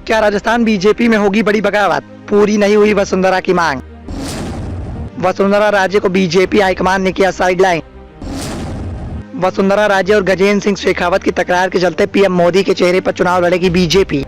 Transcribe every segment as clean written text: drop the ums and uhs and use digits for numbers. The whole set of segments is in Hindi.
क्या राजस्थान बीजेपी में होगी बड़ी बगावत? पूरी नहीं हुई वसुंधरा की मांग। वसुंधरा राजे को बीजेपी हाईकमान ने किया साइडलाइन। वसुंधरा राजे और गजेंद्र सिंह शेखावत की तकरार के चलते पीएम मोदी के चेहरे पर चुनाव लड़ेगी बीजेपी।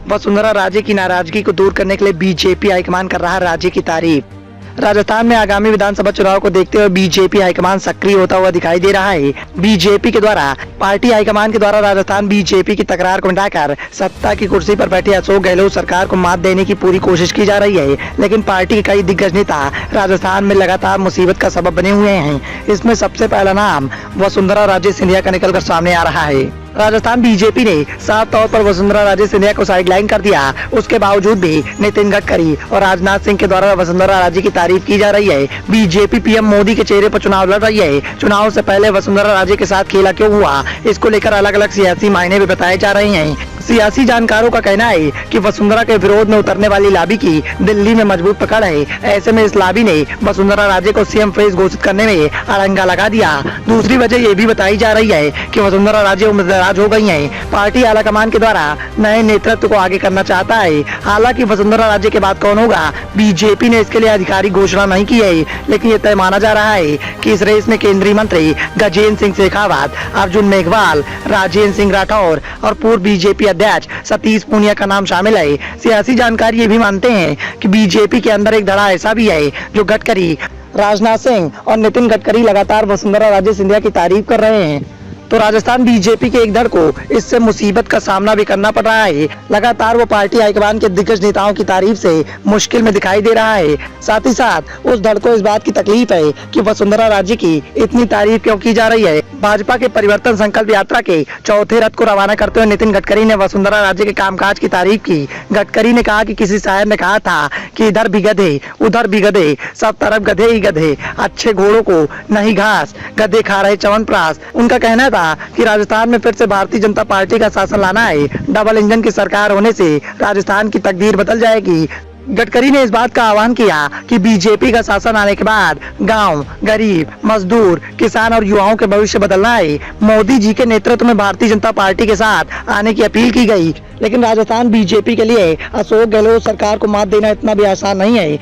वसुंधरा राजे की नाराजगी को दूर करने के लिए बीजेपी हाईकमान कर रहा राजे की तारीफ। राजस्थान में आगामी विधानसभा चुनाव को देखते हुए बीजेपी हाईकमान सक्रिय होता हुआ दिखाई दे रहा है। बीजेपी के द्वारा पार्टी हाईकमान के द्वारा राजस्थान बीजेपी की तकरार को मिटाकर सत्ता की कुर्सी पर बैठे अशोक गहलोत सरकार को मात देने की पूरी कोशिश की जा रही है, लेकिन पार्टी के कई दिग्गज नेता राजस्थान में लगातार मुसीबत का सबब बने हुए हैं। इसमें सबसे पहला नाम वसुंधरा राजे सिंधिया का निकलकर सामने आ रहा है। राजस्थान बीजेपी ने साफ तौर पर वसुंधरा राजे सिंधिया को साइडलाइन कर दिया। उसके बावजूद भी नितिन गडकरी और राजनाथ सिंह के द्वारा वसुंधरा राजे की तारीफ की जा रही है। बीजेपी पीएम मोदी के चेहरे पर चुनाव लड़ रही है। चुनाव से पहले वसुंधरा राजे के साथ खेला क्यों हुआ, इसको लेकर अलग अलग सियासी मायने भी बताए जा रहे हैं। सियासी जानकारों का कहना है कि वसुंधरा के विरोध में उतरने वाली लॉबी की दिल्ली में मजबूत पकड़ है। ऐसे में इस लॉबी ने वसुंधरा राजे को सीएम फेस घोषित करने में अड़ंगा लगा दिया। दूसरी वजह ये भी बताई जा रही है कि वसुंधरा राजे उम्रदराज हो गई हैं। पार्टी आलाकमान के द्वारा नए नेतृत्व को आगे करना चाहता है। हालांकि वसुंधरा राजे के बाद कौन होगा, बीजेपी ने इसके लिए आधिकारिक घोषणा नहीं की है, लेकिन ये तय माना जा रहा है कि इस रेस में केंद्रीय मंत्री गजेंद्र सिंह शेखावत, अर्जुन मेघवाल, राजेंद्र सिंह राठौर और पूर्व बीजेपी अध्यक्ष सतीश पूनिया का नाम शामिल है। सियासी जानकारी ये भी मानते हैं कि बीजेपी के अंदर एक धड़ा ऐसा भी है जो गडकरी, राजनाथ सिंह और नितिन गडकरी लगातार वसुंधरा राजे सिंधिया की तारीफ कर रहे हैं। तो राजस्थान बीजेपी के एक धड़ को इससे मुसीबत का सामना भी करना पड़ रहा है। लगातार वो पार्टी हाईकमान के दिग्गज नेताओं की तारीफ से मुश्किल में दिखाई दे रहा है। साथ ही साथ उस धड़ को इस बात की तकलीफ है कि वसुंधरा राजे की इतनी तारीफ क्यों की जा रही है। भाजपा के परिवर्तन संकल्प यात्रा के चौथे रथ को रवाना करते हुए नितिन गडकरी ने वसुंधरा राजे के कामकाज की तारीफ की। गडकरी ने कहा कि किसी शायर ने कहा था कि इधर भी गधे उधर भी गधे, सब तरफ गधे ही गधे, अच्छे घोड़ों को नहीं घास, गधे खा रहे च्यवनप्राश। उनका कहना था कि राजस्थान में फिर से भारतीय जनता पार्टी का शासन लाना है। डबल इंजन की सरकार होने से राजस्थान की तकदीर बदल जाएगी। गडकरी ने इस बात का आह्वान किया कि बीजेपी का शासन आने के बाद गांव, गरीब, मजदूर, किसान और युवाओं के भविष्य बदलना है। मोदी जी के नेतृत्व में भारतीय जनता पार्टी के साथ आने की अपील की गई, लेकिन राजस्थान बीजेपी के लिए अशोक गहलोत सरकार को मात देना इतना भी आसान नहीं है,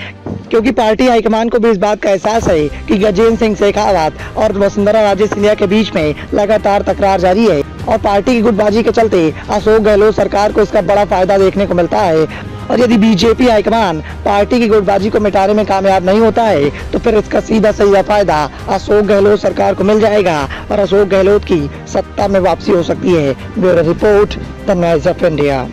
क्योंकि पार्टी हाईकमान को भी इस बात का एहसास है कि गजेंद्र सिंह शेखावत और वसुंधरा राजे सिंधिया के बीच में लगातार तकरार जारी है और पार्टी की गुटबाजी के चलते अशोक गहलोत सरकार को इसका बड़ा फायदा देखने को मिलता है। और यदि बीजेपी हाईकमान पार्टी की गुटबाजी को मिटाने में कामयाब नहीं होता है तो फिर इसका सीधा फायदा अशोक गहलोत सरकार को मिल जाएगा और अशोक गहलोत की सत्ता में वापसी हो सकती है। Bureau report, the noise of India.